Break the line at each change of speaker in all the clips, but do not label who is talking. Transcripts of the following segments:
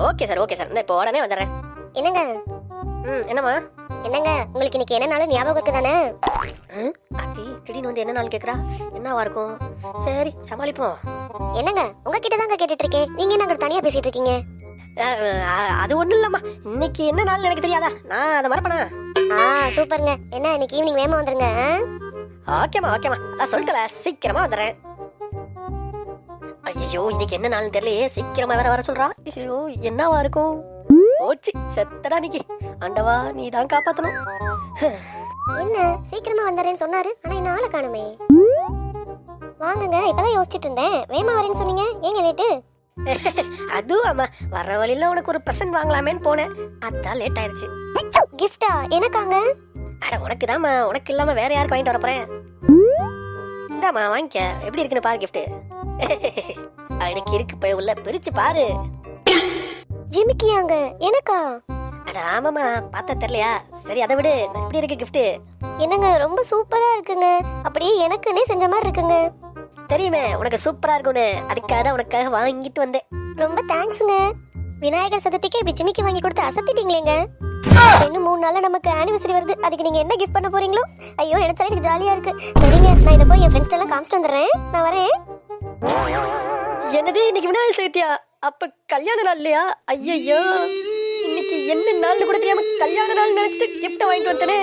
Okay sir okay sir, இந்த இப்போ உடனே வந்துடுறேன்.
என்னங்க
என்னம்மா?
என்னங்க உங்களுக்கு இன்னைக்கு என்ன நாள் ஞாபகம் இருக்கு தானே?
அத்தி திடீர்னு வந்து என்ன நாள் கேட்குறா, என்னவா இருக்கும்? சரி சமாளிப்போம்.
என்னங்க உங்ககிட்ட தாங்க கேட்டுட்டு இருக்கேன், நீங்க என்ன தனியா பேசிட்டு இருக்கீங்க?
அது ஒண்ணும் இல்லம்மா, இன்னைக்கு என்ன நாள் எனக்கு தெரியாதா, நான் அதை மறப்பனா?
சூப்பருங்க. என்ன இன்னைக்கு ஈவினிங் வேகமா வந்துருங்க.
ஓகேம்மா ஓகேம்மா, அதான் சொல்லிட்டல சீக்கிரமா வந்துடுறேன். ஐயோ இன்னைக்கு என்ன நாள்னு தெரியலையே, சீக்கிரமா வேற வர சொல்றா. ஐயோ என்னவா இருக்கும்? ஓச்சி செத்தடா நிக்கி, ஆண்டவா நீ தான் காப்பாத்தணும்.
என்ன சீக்கிரமா வந்துடுறேன்னு சொன்னாரு, ஆனா என்ன ஆளை காணுமே. வாங்குங்க, இப்பதான் யோசிச்சுட்டு இருந்தேன், வேகமா வரேன்னு சொன்னீங்க, ஏங்க லேட்டு?
அதுவும் ஆமா, வர வழியில உனக்கு ஒரு பிரசன்ட் வாங்கலாமேன்னு போனேன், அதான் லேட் ஆயிடுச்சு.
கிஃப்டா? எனக்காங்க?
அட உனக்கு தாம்மா, உனக்கு இல்லாம வேற யாருக்கு வாங்கிட்டு வர போறேன்? இந்தாம்மா வாங்கிக்க, எப்படி இருக்குன்னு பாரு கிஃப்ட். எனக்கு இருக்கு போய் உள்ள பிரிச்சு பாரு.
ஜிமிக்கியாங்க? எனக்கா?
அட ஆமாமா, பார்த்தா தெரியலையா? சரி அதை விடு, எப்படி இருக்கு கிஃப்ட்?
என்னங்க ரொம்ப சூப்பரா இருக்குங்க, அப்படியே எனக்குன்னே செஞ்ச மாதிரி இருக்குங்க.
தெரியுமே உனக்கு சூப்பரா இருக்கும்னு, அதுக்காக தான் உனக்காக வாங்கிட்டு வந்தேன்.
ரொம்ப தேங்க்ஸுங்க. விநாயகர் சதுர்த்திக்கு இப்படி ஜிமிக்கி வாங்கி கொடுத்து அசத்திட்டீங்களேங்க. இன்னும் 3 நாள்ல நமக்கு ஆனிவர்சரி வருது, அதுக்கு நீங்க என்ன கிஃப்ட் பண்ண போறீங்களோ? ஐயோ நினைச்சாலே எனக்கு ஜாலியா இருக்கு. சரிங்க, நான் இதை போய் என் ஃப்ரெண்ட்ஸ் எல்லாம் காமிச்சிட்டு வந்துடுறேன், நான் வரேன்.
என்னது இன்னைக்கு விநாயகர் சதுர்த்தியா? அப்ப கல்யாண நாள் இல்லையா? ஐயோ இன்னைக்கு என்ன நாள்னு கூட தெரியாம கல்யாண நாள் நினைச்சிட்டு கிஃப்ட் வாங்கிட்டு வந்துட்டேனே.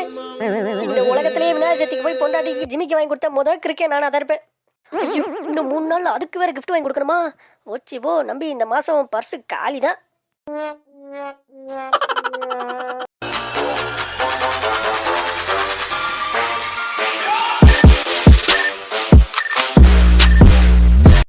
இந்த உலகத்திலேயே விநாயகர் சதுர்த்திக்கு போய் பொண்டாட்டிக்கு ஜிமிக்கி வாங்கி கொடுத்தா முதல் இருக்கேன் நான், அதான் இருப்பேன். ஐயோ இன்னும் 3 நாள் அதுக்கு வேற கிஃப்ட் வாங்கி கொடுக்கணுமா? ஓச்சி போ நம்பி, இந்த மாசம் பர்சு காலி தான்.